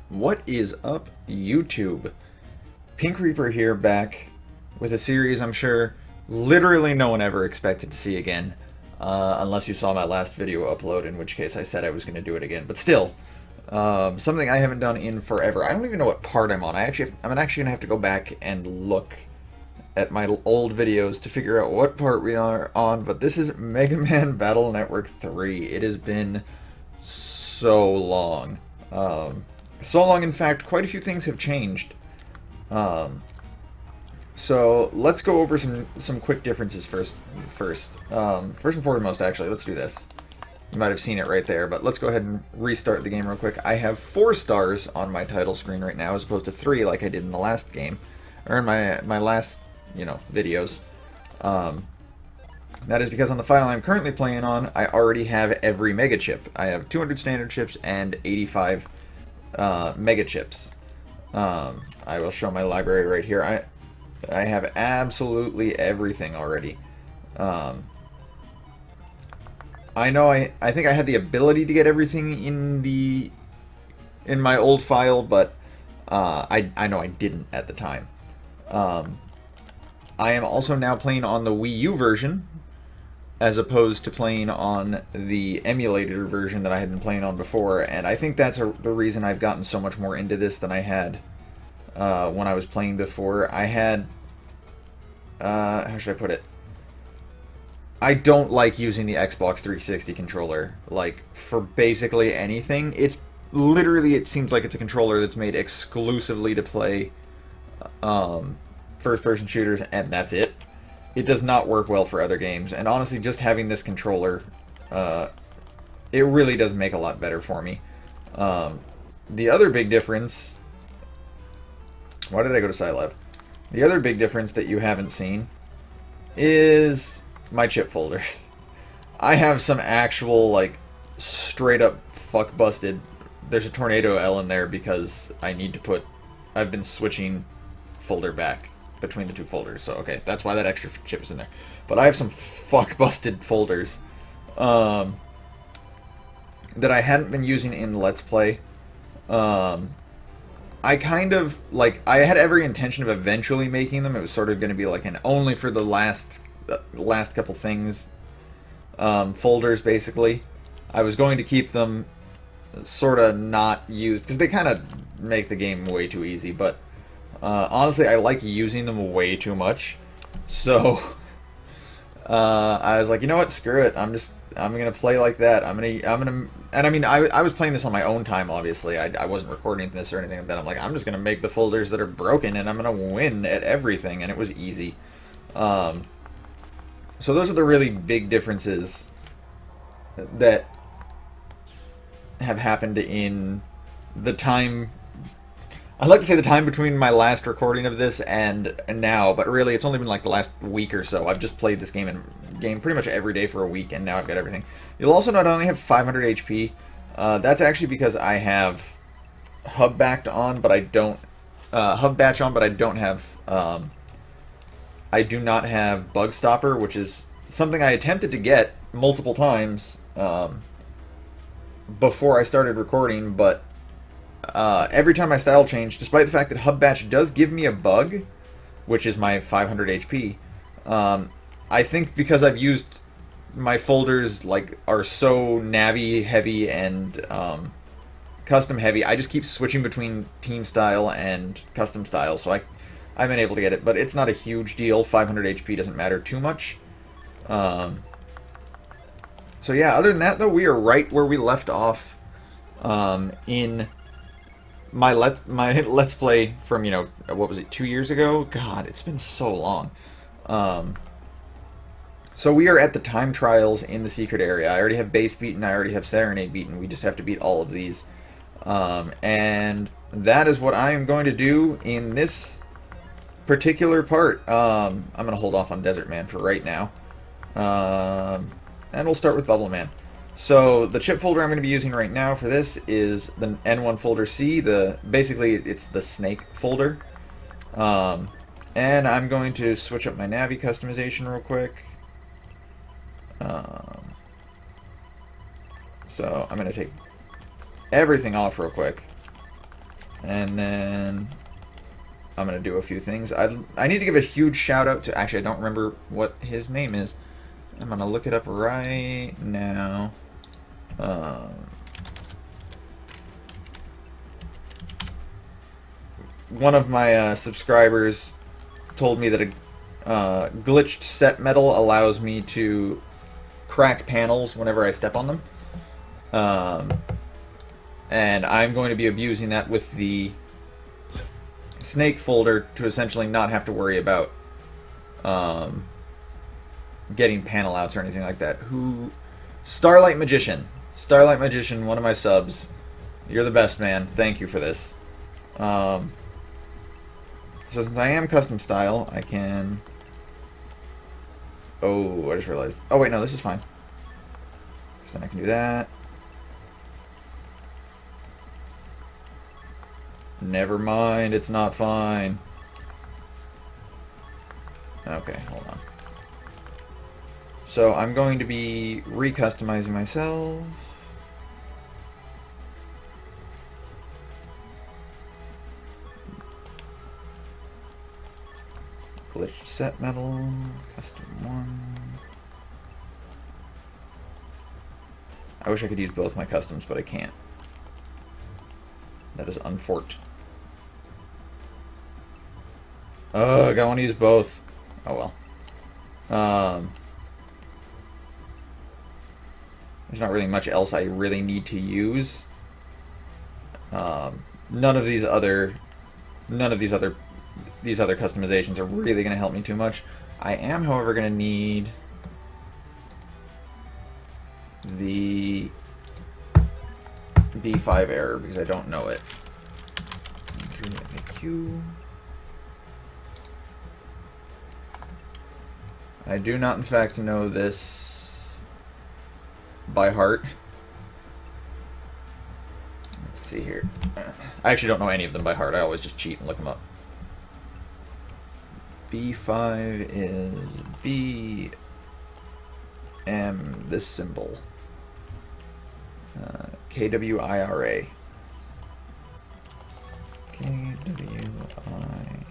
What is up, YouTube? Pink Reaper here, back with a series I'm sure literally no one ever expected to see again. Unless you saw my last video upload, in which case I said I was going to do it again. But still, something I haven't done in forever. I don't even know what part I'm on. I'm actually going to have to go back and look at my old videos to figure out what part we are on. But this is Mega Man Battle Network 3. It has been so long. So long, in fact, quite a few things have changed. So let's go over some quick differences first. First and foremost, actually, let's do this. You might have seen it right there, but let's go ahead and restart the game real quick. I have 4 stars on my title screen right now, as opposed to 3 like I did in the last game, or in my last, videos. That is because on the file I'm currently playing on, I already have every mega chip. I have 200 standard chips and 85 mega chips. I will show my library right here. I have absolutely everything already. I know I think I had the ability to get everything in my old file, but I know I didn't at the time. I am also now playing on the Wii U version, as opposed to playing on the emulator version that I had been playing on before, and I think that's the reason I've gotten so much more into this than I had when I was playing before. I had, how should I put it? I don't like using the Xbox 360 controller, like, for basically anything. It's literally, it seems like it's a controller that's made exclusively to play first-person shooters, and that's it. It does not work well for other games, and honestly, just having this controller, it really does make a lot better for me. The other big difference... Why did I go to Scilab? The other big difference that you haven't seen is my chip folders. I have some actual, like, straight-up fuck-busted... There's a Tornado L in there because I need to put... I've been switching folder back between the two folders, so okay, that's why that extra chip is in there. But I have some fuck-busted folders that I hadn't been using in Let's Play. I kind of, like, I had every intention of eventually making them. It was sort of going to be like an only for the last couple things folders, basically. I was going to keep them sort of not used, because they kind of make the game way too easy, but honestly, I like using them way too much. So I was like, you know what, screw it. I'm gonna play like that. And I mean, I was playing this on my own time, obviously. I wasn't recording this or anything like that. I'm like, I'm just gonna make the folders that are broken, and I'm gonna win at everything, and it was easy. So those are the really big differences that have happened in the time. I'd like to say the time between my last recording of this and now, but really it's only been like the last week or so. I've just played this game pretty much every day for a week, and now I've got everything. You'll also not only have 500 HP. That's actually because I have hub backed on, but I don't hub batch on, but I don't have. I do not have bug stopper, which is something I attempted to get multiple times before I started recording, but. Every time my style changed, despite the fact that Hub Batch does give me a bug, which is my 500 HP, I think because I've used my folders, like, are so Navi heavy and custom heavy, I just keep switching between team style and custom style, so I've been able to get it, but it's not a huge deal. 500 HP doesn't matter too much. So yeah, other than that, though, we are right where we left off in my Let's Play from, what was it, 2 years ago? God, it's been so long. So we are at the time trials in the secret area. I already have Base beaten, I already have Serenade beaten. We just have to beat all of these. And that is what I am going to do in this particular part. I'm going to hold off on Desert Man for right now. And we'll start with Bubble Man. So the chip folder I'm going to be using right now for this is the N1 folder C. Basically, it's the Snake folder. And I'm going to switch up my Navi customization real quick. So I'm going to take everything off real quick. And then I'm going to do a few things. I need to give a huge shout out to... Actually, I don't remember what his name is. I'm going to look it up right now. One of my subscribers told me that a glitched set metal allows me to crack panels whenever I step on them. And I'm going to be abusing that with the snake folder to essentially not have to worry about getting panel outs or anything like that. Starlight Magician, one of my subs. You're the best, man. Thank you for this. So since I am custom style, I can... Oh, I just realized. Oh wait, no, this is fine. Because then I can do that. Never mind, it's not fine. Okay, hold on. So I'm going to be recustomizing myself. Glitched set metal, custom one. I wish I could use both my customs, but I can't. That is unfortunate. Ugh, I want to use both. Oh well. There's not really much else I really need to use. None of these other customizations are really going to help me too much. I am, however, going to need the B5 error because I don't know it. Q. I do not, in fact, know this by heart. Let's see here. I actually don't know any of them by heart. I always just cheat and look them up. B5 is B M, this symbol. KWIRA. KWIRA.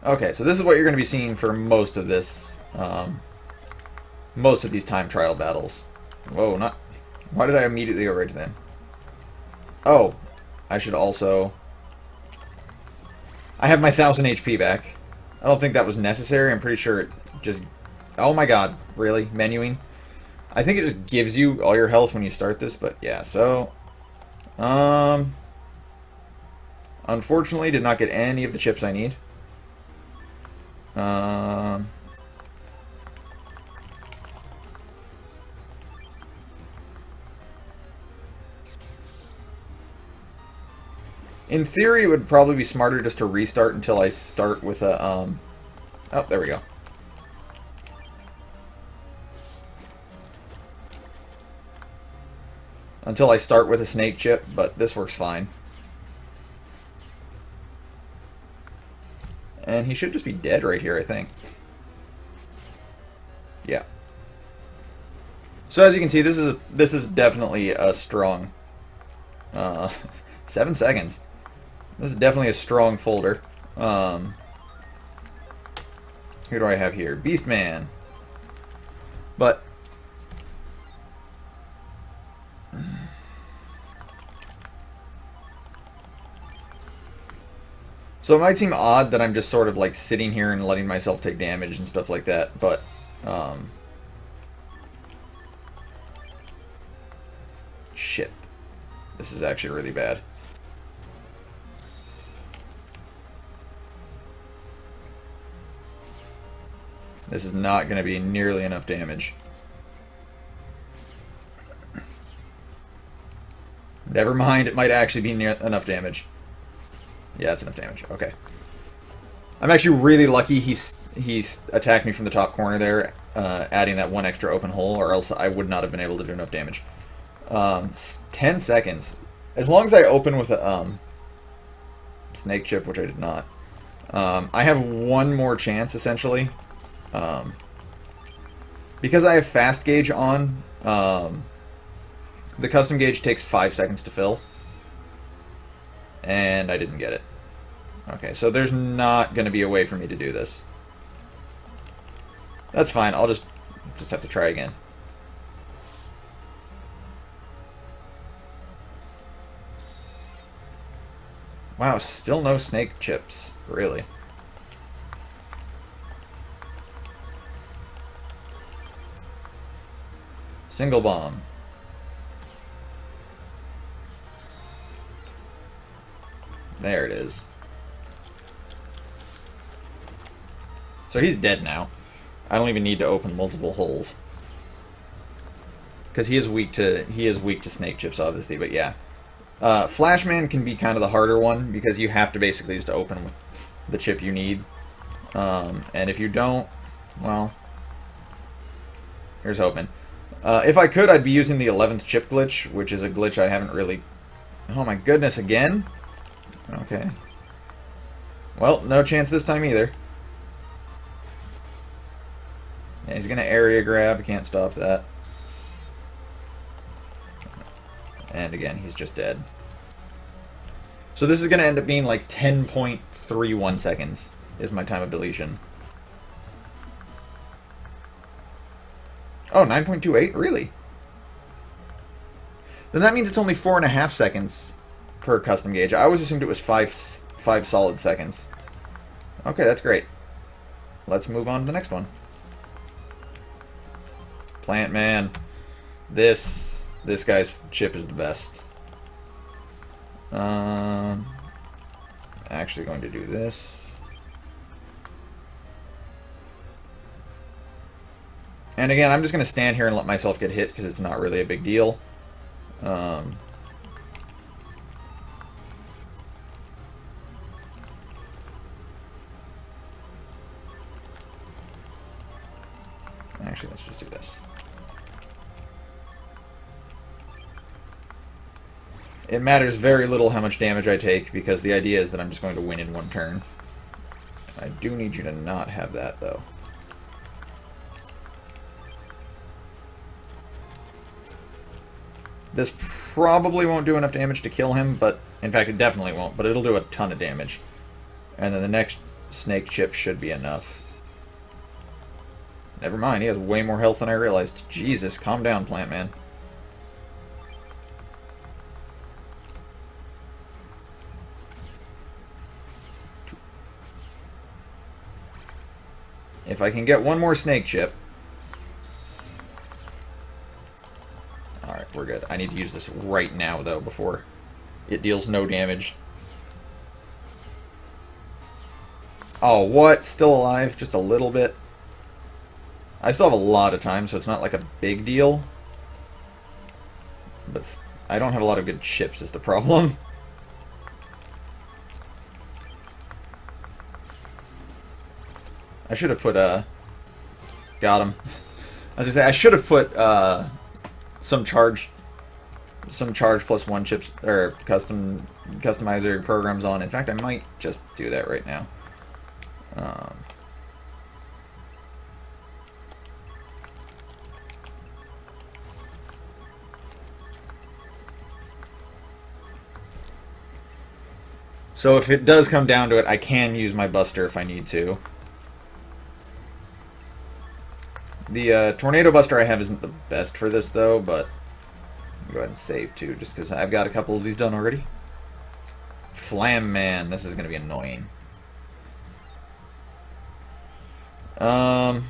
Okay, so this is what you're going to be seeing for most of this, most of these time trial battles. Whoa, not... Why did I immediately go right to them? Oh, I should also... I have my 1000 HP back. I don't think that was necessary. I'm pretty sure it just... Oh my god, really? Menuing? I think it just gives you all your health when you start this, but yeah, so... Unfortunately, did not get any of the chips I need. In theory, it would probably be smarter just to restart until I start with a, Oh, there we go. Until I start with a snake chip, but this works fine. And he should just be dead right here, I think. Yeah. So as you can see, this is definitely a strong 7 seconds. This is definitely a strong folder. Who do I have here? Beastman. But so it might seem odd that I'm just sort of like sitting here and letting myself take damage and stuff like that, but shit. This is actually really bad. This is not going to be nearly enough damage. Never mind, it might actually be enough damage. Yeah, it's enough damage. Okay. I'm actually really lucky he's attacked me from the top corner there, adding that one extra open hole, or else I would not have been able to do enough damage. 10 seconds. As long as I open with a snake chip, which I did not, I have one more chance, essentially. Because I have fast gauge on, the custom gauge takes 5 seconds to fill. And I didn't get it. Okay, so there's not going to be a way for me to do this. That's fine, I'll just have to try again. Wow, still no snake chips, really. Single bomb. There it is. So he's dead now. I don't even need to open multiple holes. Because he is weak to snake chips, obviously, but yeah. Flashman can be kind of the harder one, because you have to basically just open with the chip you need. And if you don't, well, here's hoping. If I could, I'd be using the 11th chip glitch, which is a glitch I haven't really... Oh my goodness, again? Okay. Well, no chance this time either. Yeah, he's gonna area grab, can't stop that. And again, he's just dead. So this is gonna end up being like 10.31 seconds is my time of deletion. Oh, 9.28? Really? Then that means it's only 4.5 seconds per custom gauge. I always assumed it was 5 solid seconds. Okay, that's great. Let's move on to the next one. Plant Man. This guy's chip is the best. Actually going to do this. And again, I'm just going to stand here and let myself get hit because it's not really a big deal. Actually, let's just do this. It matters very little how much damage I take, because the idea is that I'm just going to win in one turn. I do need you to not have that, though. This probably won't do enough damage to kill him, but in fact it definitely won't, but it'll do a ton of damage. And then the next snake chip should be enough. Never mind, he has way more health than I realized. Jesus, calm down, Plant Man. If I can get one more snake chip... Alright, we're good. I need to use this right now, though, before it deals no damage. Oh, what? Still alive? Just a little bit? I still have a lot of time, so it's not like a big deal. But I don't have a lot of good chips is the problem. I should have put, got him. I was gonna say, I should have put, some charge plus one chips, or customizer programs on. In fact, I might just do that right now. So if it does come down to it, I can use my Buster if I need to. The Tornado Buster I have isn't the best for this, though, but I'll go ahead and save, too, just because I've got a couple of these done already. Flam Man. This is going to be annoying. How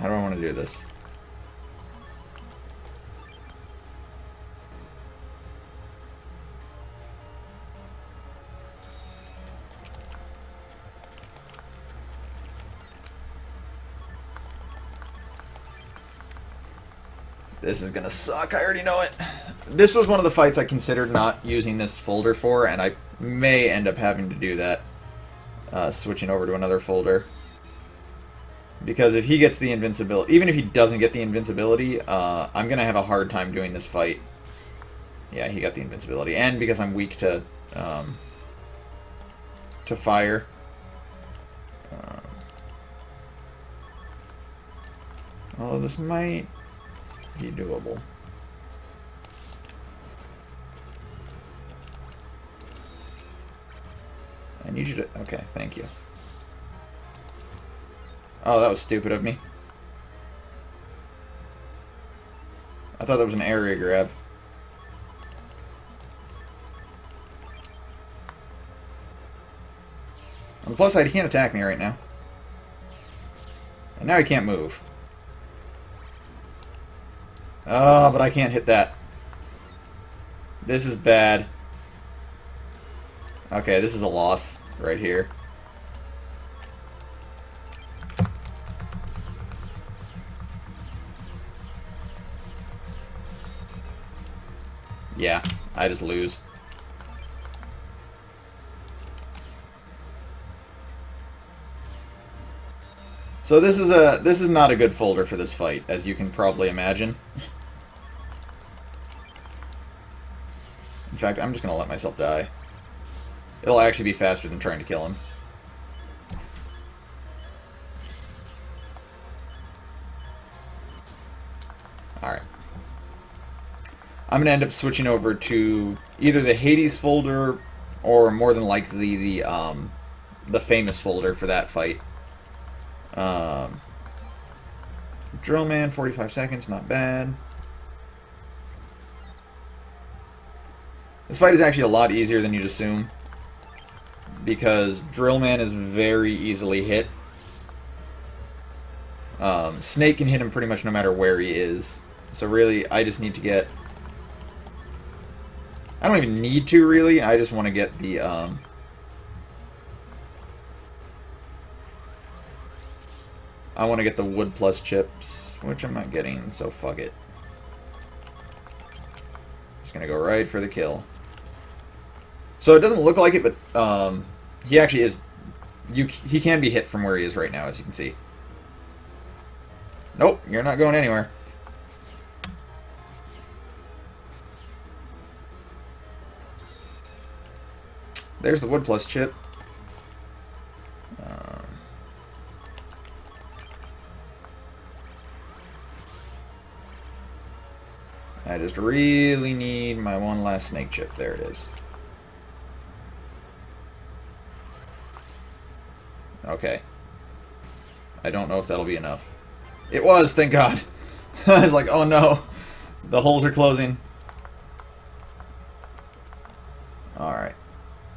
do I want to do this? This is gonna suck, I already know it. This was one of the fights I considered not using this folder for, and I may end up having to do that. Switching over to another folder. Because if he gets the invincibility, even if he doesn't get the invincibility, I'm going to have a hard time doing this fight. Yeah, he got the invincibility. And because I'm weak to fire. Although this might be doable. I need you to... Okay, thank you. Oh, that was stupid of me. I thought that was an area grab. On the plus side, he can't attack me right now. And now he can't move. Oh, but I can't hit that. This is bad. Okay, this is a loss right here. Yeah, I just lose. So this is not a good folder for this fight, as you can probably imagine. In fact, I'm just gonna let myself die. It'll actually be faster than trying to kill him. Alright. I'm gonna end up switching over to either the Hades folder or more than likely the famous folder for that fight. Drill Man, 45 seconds, not bad. This fight is actually a lot easier than you'd assume, because Drill Man is very easily hit. Snake can hit him pretty much no matter where he is. So really, I just need to get... I don't even need to, really. I just want to get the... I want to get the wood plus chips, which I'm not getting, so fuck it. Just gonna go right for the kill. So it doesn't look like it, but he actually is... He can be hit from where he is right now, as you can see. Nope, you're not going anywhere. There's the wood plus chip. I just really need my one last snake chip. There it is. Okay. I don't know if that'll be enough. It was, thank God. I was like, oh no. The holes are closing. Alright.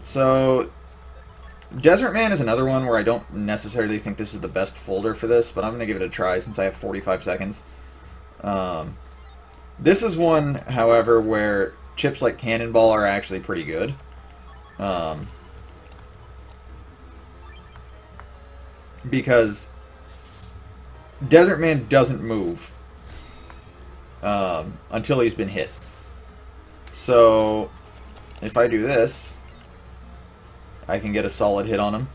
So, Desert Man is another one where I don't necessarily think this is the best folder for this, but I'm going to give it a try since I have 45 seconds. This is one, however, where chips like Cannonball are actually pretty good. Because Desert Man doesn't move until he's been hit. So, if I do this, I can get a solid hit on him.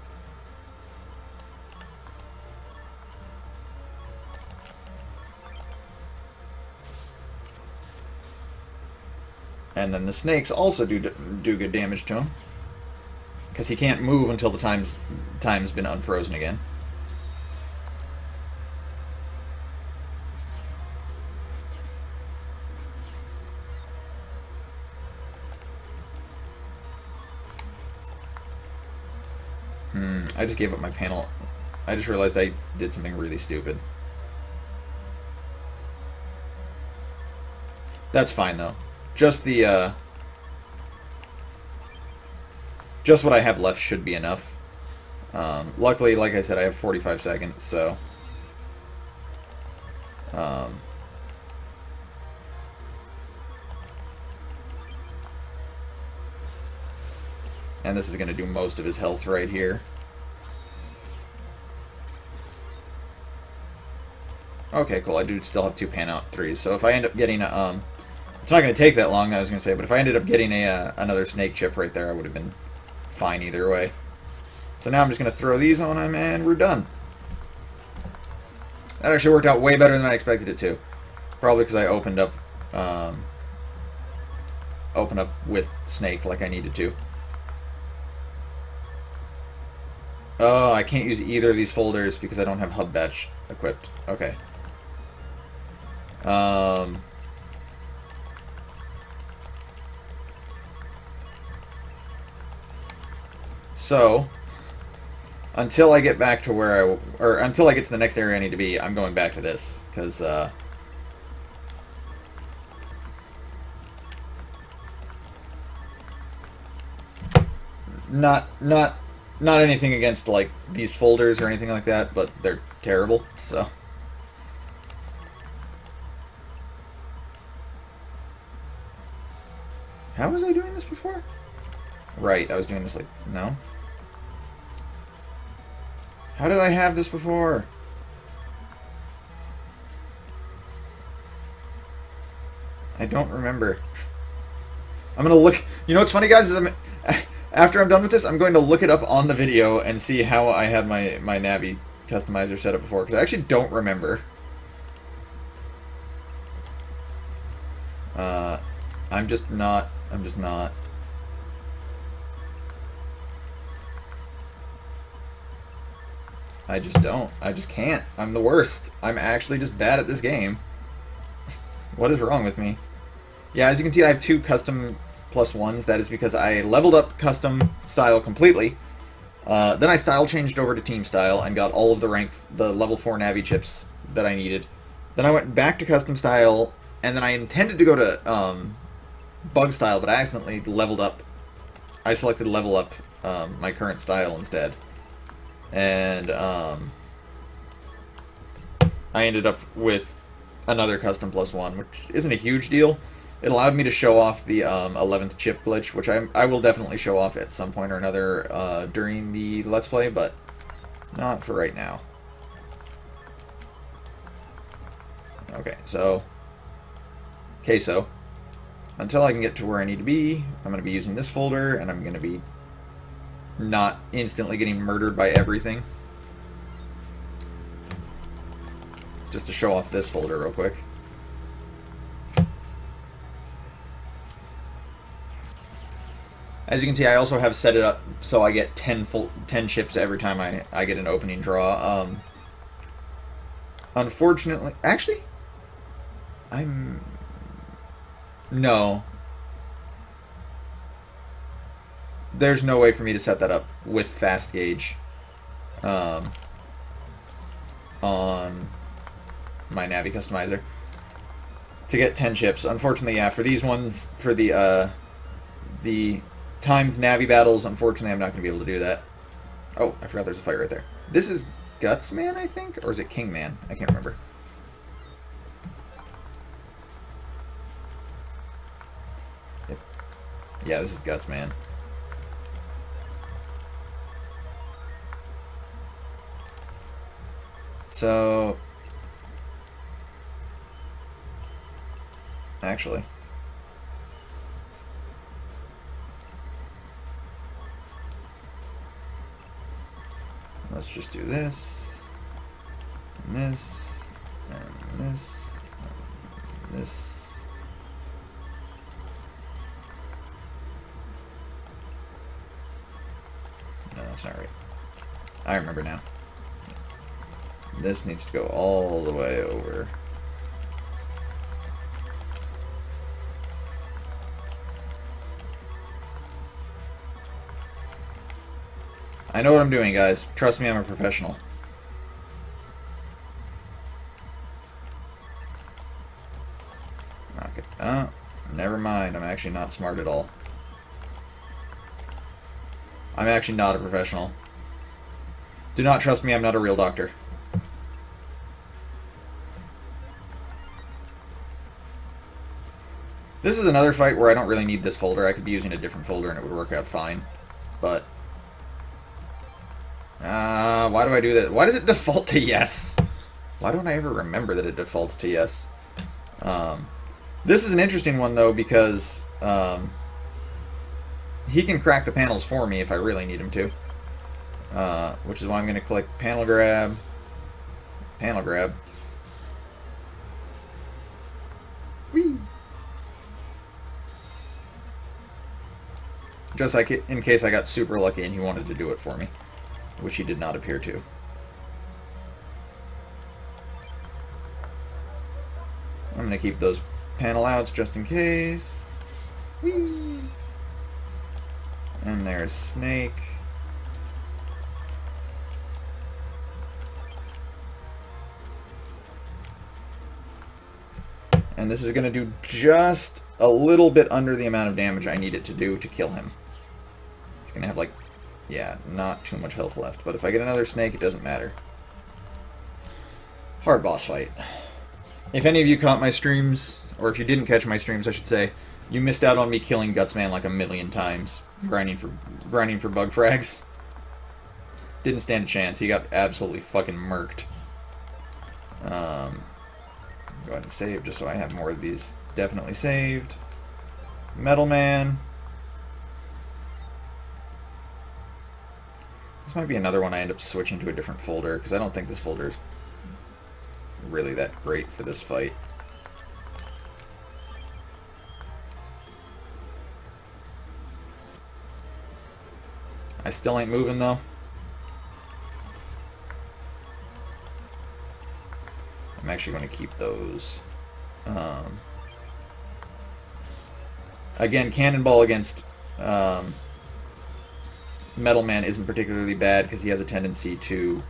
And then the snakes also do good damage to him, because he can't move until the time's been unfrozen again. I just gave up my panel. I just realized I did something really stupid. That's fine though. Just the just what I have left should be enough. Luckily, like I said, I have 45 seconds, so and this is going to do most of his health right here. Okay, cool. I do still have 2 pan out 3s, so if I end up getting a it's not going to take that long, I was going to say, but if I ended up getting another snake chip right there, I would have been fine either way. So now I'm just going to throw these on him, and we're done. That actually worked out way better than I expected it to. Probably because I opened up with Snake like I needed to. Oh, I can't use either of these folders because I don't have hub batch equipped. Okay. So, until I get back to where or until I get to the next area I need to be, I'm going back to this, because, not anything against, like, these folders or anything like that, but they're terrible, so. How was I doing this before? Right, I was doing this, like, no? How did I have this before? I don't remember. I'm gonna look... You know what's funny, guys? Is after I'm done with this, I'm going to look it up on the video and see how I had my Navi customizer set up before, because I actually don't remember. I'm just not... I just don't. I just can't. I'm the worst. I'm actually just bad at this game. What is wrong with me? Yeah, as you can see, I have 2 custom +1s. That is because I leveled up custom style completely. Then I style changed over to team style and got all of the level 4 Navi chips that I needed. Then I went back to custom style, and then I intended to go to bug style, but I accidentally leveled up. I selected level up my current style instead. And I ended up with another custom +1, which isn't a huge deal. It allowed me to show off the 11th chip glitch, which I will definitely show off at some point or another during the Let's Play, but not for right now. Okay, so queso. Until I can get to where I need to be, I'm going to be using this folder, and I'm going to be not instantly getting murdered by everything. Just to show off this folder real quick. As you can see, I also have set it up so I get 10 chips every time I get an opening draw. Unfortunately... Actually? No. There's no way for me to set that up with fast gauge on my Navi customizer to get 10 chips. Unfortunately, yeah, for these ones, for the timed Navi battles, unfortunately, I'm not going to be able to do that. Oh, I forgot there's a fight right there. This is Guts Man, I think? Or is it King Man? I can't remember. Yep. Yeah, this is Guts Man. So, actually, let's just do this, and this, and this, and this. No, that's not right. I remember now. This needs to go all the way over. I know what I'm doing, guys. Trust me, I'm a professional. Okay. Oh, never mind. I'm actually not smart at all. I'm actually not a professional. Do not trust me, I'm not a real doctor. This is another fight where I don't really need this folder. I could be using a different folder and it would work out fine. But... why do I do that? Why does it default to yes? Why don't I ever remember that it defaults to yes? This is an interesting one, though, because he can crack the panels for me if I really need him to. Which is why I'm going to click panel grab, Just like in case I got super lucky and he wanted to do it for me, which he did not appear to. I'm going to keep those panel outs just in case. Whee! And there's Snake. And this is going to do just a little bit under the amount of damage I need it to do to kill him. He's going to have, like, yeah, not too much health left. But if I get another Snake, it doesn't matter. Hard boss fight. If any of you caught my streams, or if you didn't catch my streams, I should say, you missed out on me killing Gutsman like a million times, grinding for bug frags. Didn't stand a chance. He got absolutely fucking murked. Go ahead and save just so I have more of these definitely saved. Metal Man. This might be another one I end up switching to a different folder, because I don't think this folder is really that great for this fight. I still ain't moving though. I'm actually going to keep those. Again, Cannonball against Metal Man isn't particularly bad because he has a tendency to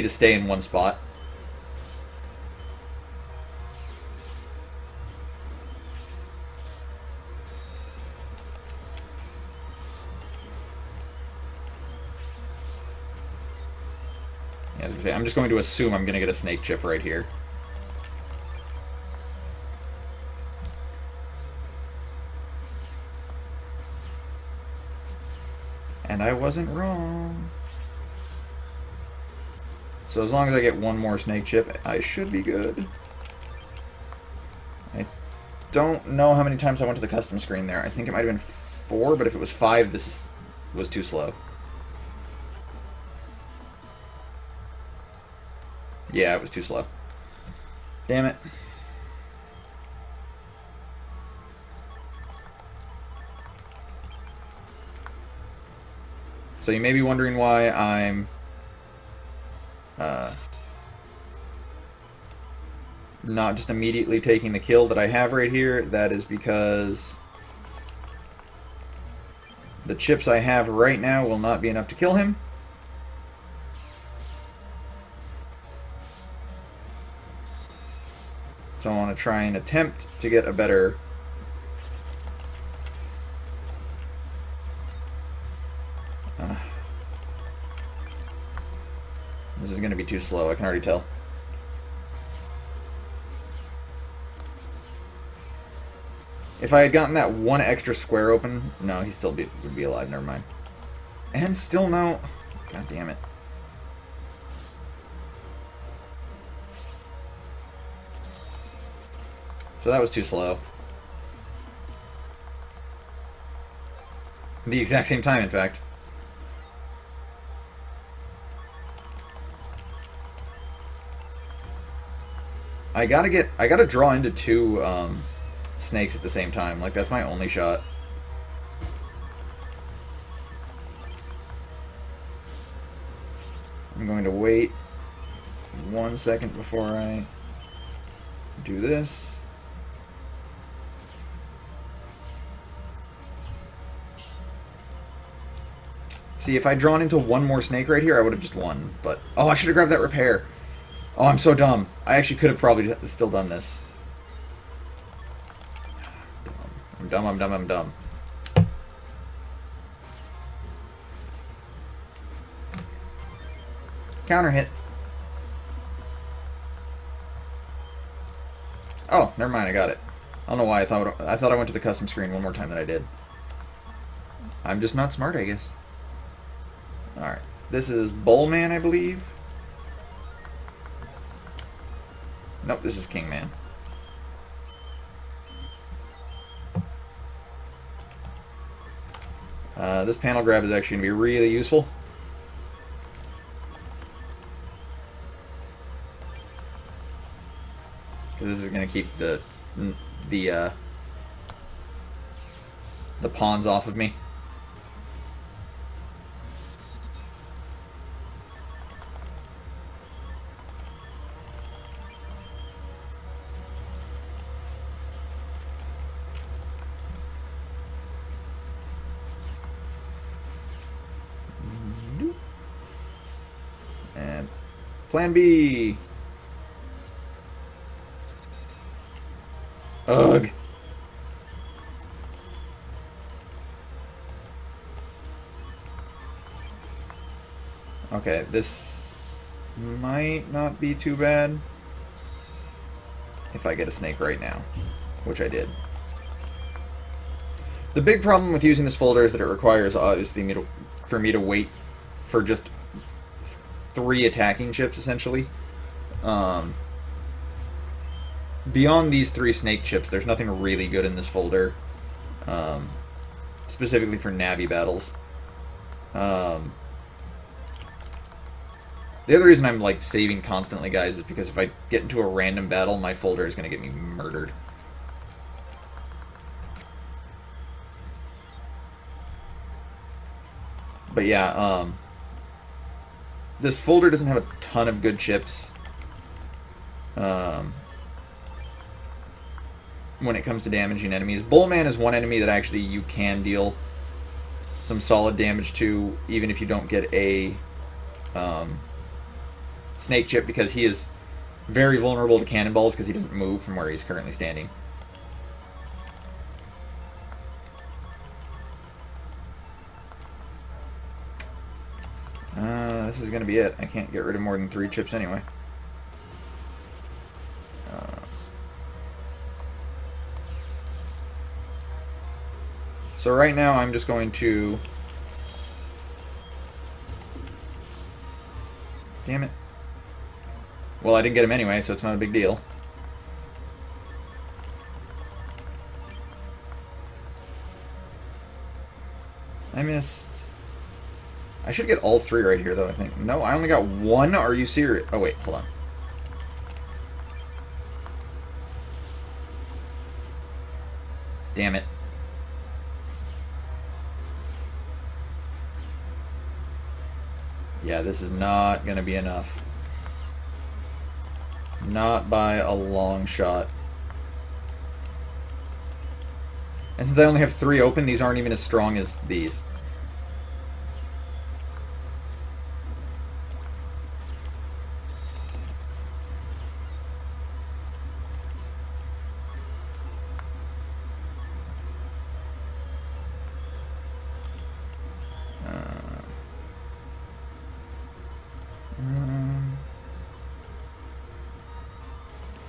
stay in one spot. As I say, I'm just going to assume I'm going to get a Snake Chip right here. And I wasn't wrong. So as long as I get one more Snake Chip, I should be good. I don't know how many times I went to the custom screen there. I think it might have been 4, but if it was 5, this was too slow. Yeah, it was too slow. Damn it. So you may be wondering why I'm not just immediately taking the kill that I have right here. That is because the chips I have right now will not be enough to kill him. So I want to try and attempt to get a better... This is going to be too slow, I can already tell. If I had gotten that one extra square open... No, he still would be alive, never mind. And still no... God damn it. So that was too slow. The exact same time, in fact. I gotta draw into 2 snakes at the same time. Like, that's my only shot. I'm going to wait 1 second before I do this. See, if I'd drawn into 1 more snake right here, I would have just won. But, oh, I should have grabbed that repair. Oh, I'm so dumb. I actually could have probably still done this. I'm dumb, I'm dumb, I'm dumb. Counter hit. Oh, never mind, I got it. I don't know why I thought I went to the custom screen one more time than I did. I'm just not smart, I guess. Alright. This is Bullman, I believe. Nope, this is Kingman. This panel grab is actually going to be really useful. Because this is going to keep the the uh, the pawns off of me. And plan B. Ugh. Okay, this might not be too bad if I get a snake right now, which I did. The big problem with using this folder is that it requires, obviously, for me to wait for just 3 attacking chips, essentially. Beyond these 3 snake chips, there's nothing really good in this folder, specifically for Navi battles. The other reason I'm, like, saving constantly, guys, is because if I get into a random battle, my folder is going to get me murdered. But yeah, this folder doesn't have a ton of good chips. When it comes to damaging enemies. Bullman is one enemy that actually you can deal some solid damage to, even if you don't get a snake chip, because he is very vulnerable to cannonballs because he doesn't move from where he's currently standing. This is going to be it. I can't get rid of more than 3 chips anyway. So right now I'm just going to... Damn it. Well, I didn't get him anyway, so it's not a big deal. I missed... I should get all 3 right here, though, I think. No, I only got 1? Are you serious? Oh, wait, hold on. Damn it. Yeah, this is not going to be enough. Not by a long shot. And since I only have 3 open, these aren't even as strong as these.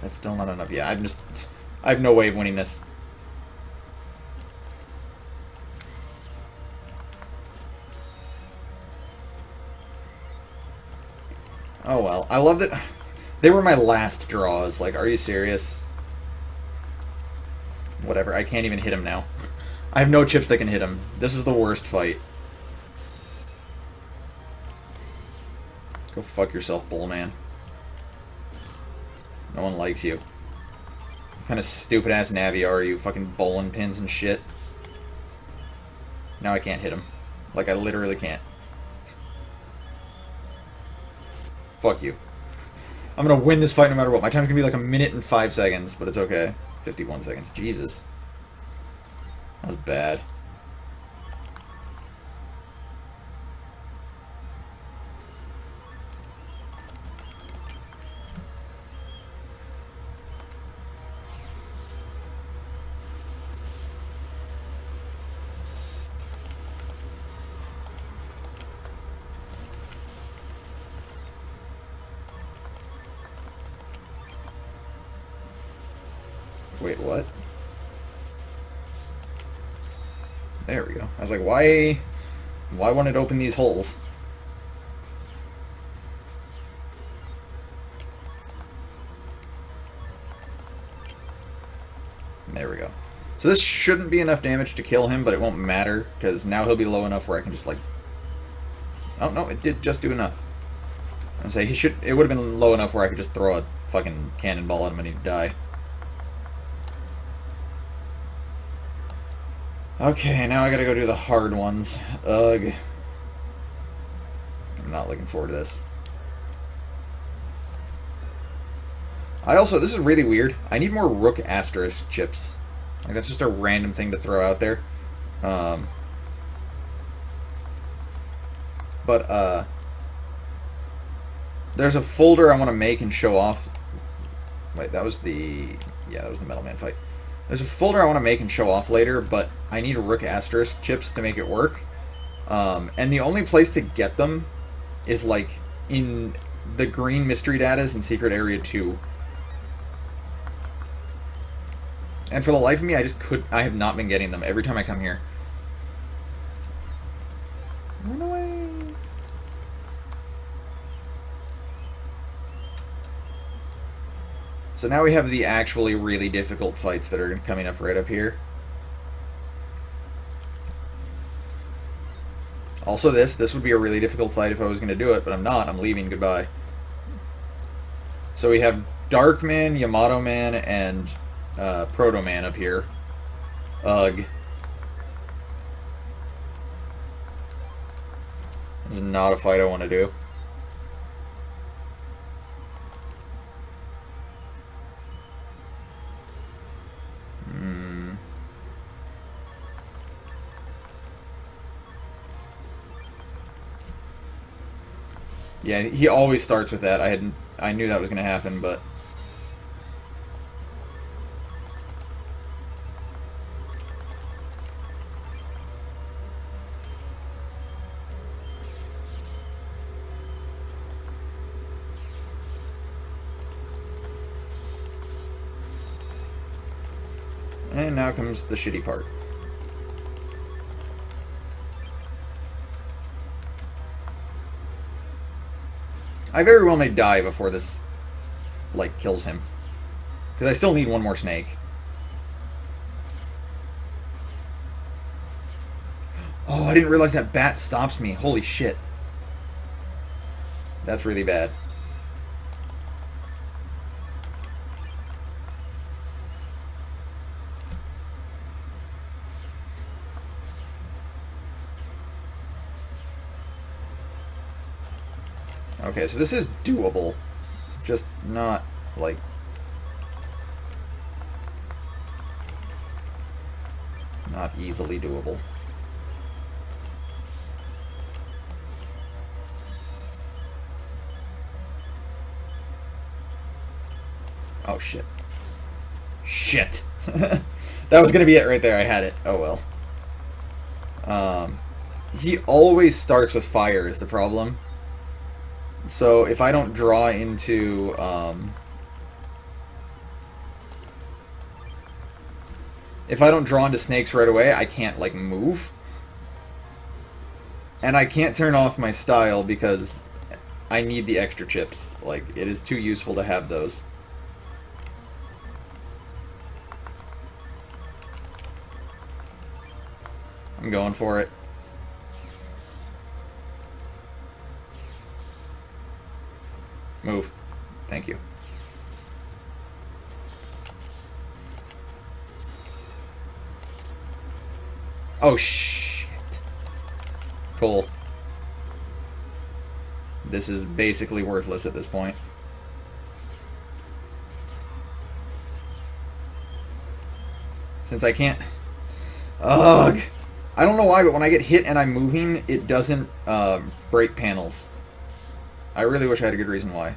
That's still not enough. Yeah, I have no way of winning this. Oh well. I loved it. They were my last draws. Like, are you serious? Whatever. I can't even hit him now. I have no chips that can hit him. This is the worst fight. Go fuck yourself, Bullman. No one likes you. What kind of stupid-ass Navi are you? Fucking bowling pins and shit. Now I can't hit him. Like, I literally can't. Fuck you. I'm gonna win this fight no matter what. My time's gonna be like 1 minute and 5 seconds, but it's okay. 51 seconds. Jesus. That was bad. Wait, what? There we go. I was like, why won't it open these holes? There we go. So this shouldn't be enough damage to kill him, but it won't matter, because now he'll be low enough where I can just, like... Oh, no, it did just do enough. I'd say it would have been low enough where I could just throw a fucking cannonball at him and he'd die. Okay, now I gotta go do the hard ones. Ugh. I'm not looking forward to this. This is really weird. I need more Rook asterisk chips. Like, that's just a random thing to throw out there. Um, but, there's a folder I want to make and show off. Wait, that was the... Yeah, that was the Metal Man fight. There's a folder I want to make and show off later, but I need Rook asterisk chips to make it work. And the only place to get them is, like, in the green mystery datas in Secret Area 2. And for the life of me, I have not been getting them every time I come here. Run away. So now we have the actually really difficult fights that are coming up right up here. Also this would be a really difficult fight if I was going to do it, but I'm not. I'm leaving. Goodbye. So we have Darkman, Yamato Man, and Proto Man up here. Ugh. This is not a fight I want to do. Yeah, he always starts with that. I knew that was going to happen, but... And now comes the shitty part. I very well may die before this, like, kills him. Because I still need one more snake. Oh, I didn't realize that bat stops me. Holy shit. That's really bad. Okay, so this is doable. Just not, like... not easily doable. Oh, shit. Shit! That was gonna be it right there. I had it. Oh, well. He always starts with fire is the problem. So if I don't draw into, if I don't draw into snakes right away, I can't, like, move. And I can't turn off my style because I need the extra chips. Like, it is too useful to have those. I'm going for it. Move. Thank you. Oh, shit. Cool. This is basically worthless at this point. Since I can't... Ugh! I don't know why, but when I get hit and I'm moving, it doesn't break panels. I really wish I had a good reason why.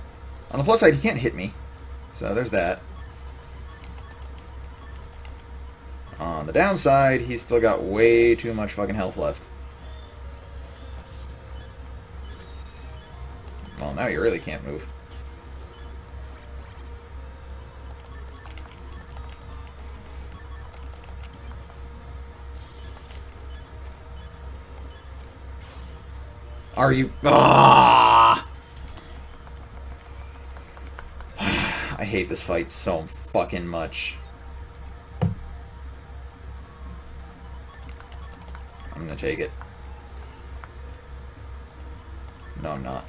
On the plus side, he can't hit me. So there's that. On the downside, he's still got way too much fucking health left. Well, now you really can't move. Are you... Ah! I hate this fight so fucking much. I'm gonna take it. No, I'm not.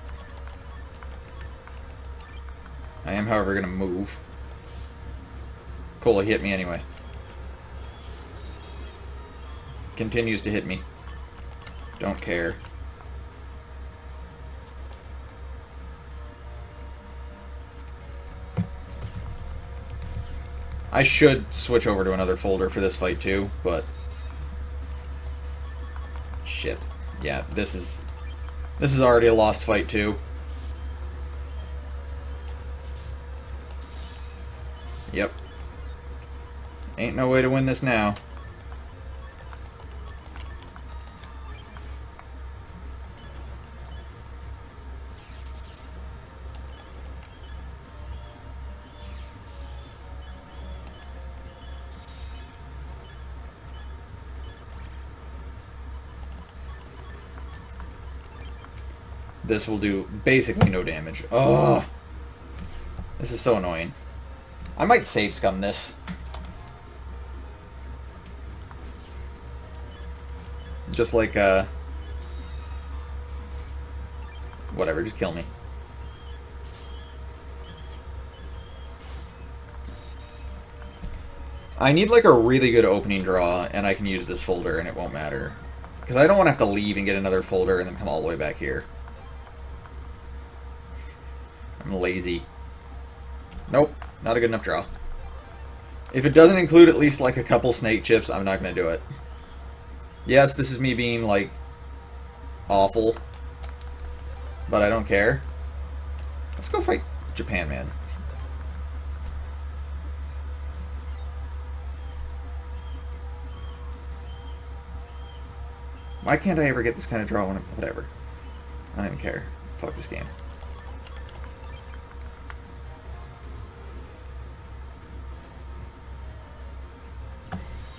I am, however, gonna move. Cool, he hit me anyway. continues to hit me. Don't care. I should switch over to another folder for this fight too, but... Shit. Yeah, this is already a lost fight too. Yep. Ain't no way to win this now. This will do basically no damage. Oh, this is so annoying. I might save scum this. Just like, whatever, just kill me. I need like a really good opening draw, and I can use this folder and it won't matter. Because I don't want to have to leave and get another folder and then come all the way back here. I'm lazy. Nope, not a good enough draw. If it doesn't include at least like a couple snake chips, I'm not going to do it. Yes, this is me being like awful, but I don't care. Let's go fight Japan Man. Why can't I ever get this kind of draw when whatever? I don't even care. Fuck this game.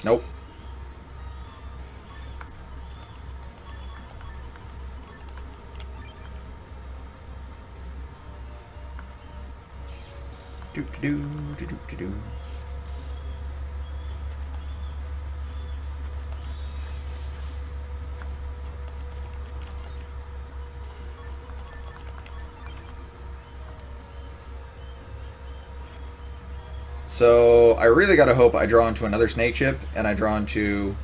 Nope. Do. So I really gotta hope I draw into another snake chip and I draw into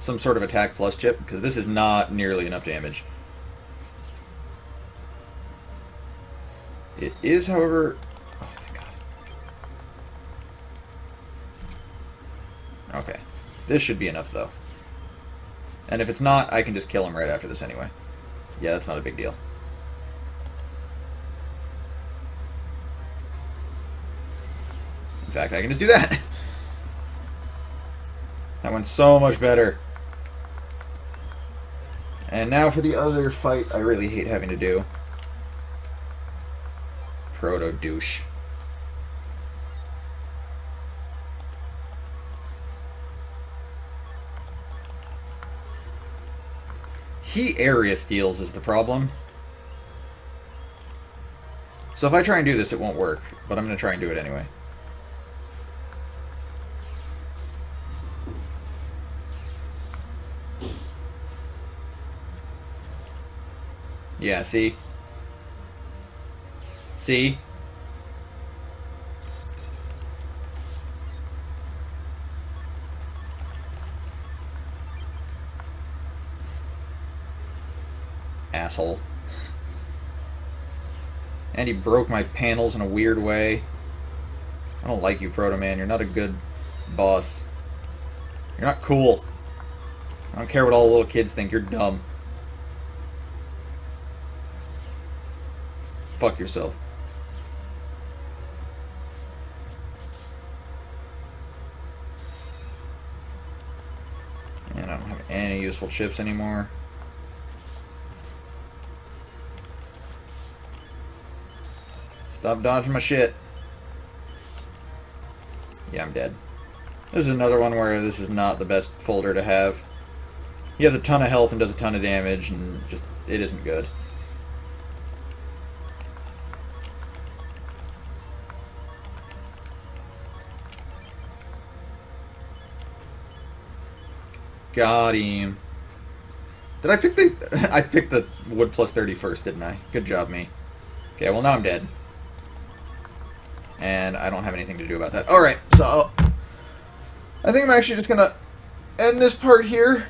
some sort of attack plus chip, because this is not nearly enough damage. It is, however... Oh, thank God. Okay. This should be enough, though. And if it's not, I can just kill him right after this anyway. Yeah, that's not a big deal. In fact, I can just do that. That went so much better. And now for the other fight I really hate having to do. Proto douche. He area steals is the problem. So if I try and do this, it won't work. But I'm going to try and do it anyway. Yeah, see? See? Asshole. And he broke my panels in a weird way. I don't like you, Proto Man. You're not a good boss. You're not cool. I don't care what all the little kids think. You're dumb. Fuck yourself. And I don't have any useful chips anymore. Stop dodging my shit. Yeah, I'm dead. This is another one where this is not the best folder to have. He has a ton of health and does a ton of damage, and just, it isn't good. Got him. Did I pick the... I picked the wood plus 30 first, didn't I? Good job, me. Okay, well now I'm dead. And I don't have anything to do about that. Alright, so I think I'm actually just gonna end this part here.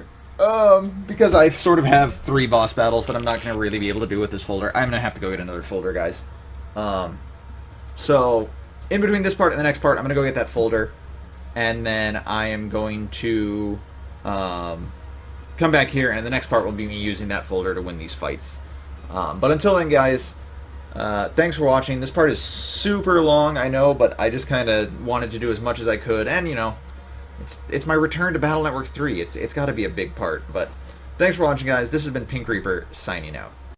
Because I sort of have 3 boss battles that I'm not gonna really be able to do with this folder. I'm gonna have to go get another folder, guys. So in between this part and the next part, I'm gonna go get that folder, and then I am going to come back here, and the next part will be me using that folder to win these fights. But until then, guys, thanks for watching. This part is super long, I know, but I just kind of wanted to do as much as I could, and, you know, it's my return to Battle Network 3. It's got to be a big part, but thanks for watching, guys. This has been Pink Reaper, signing out.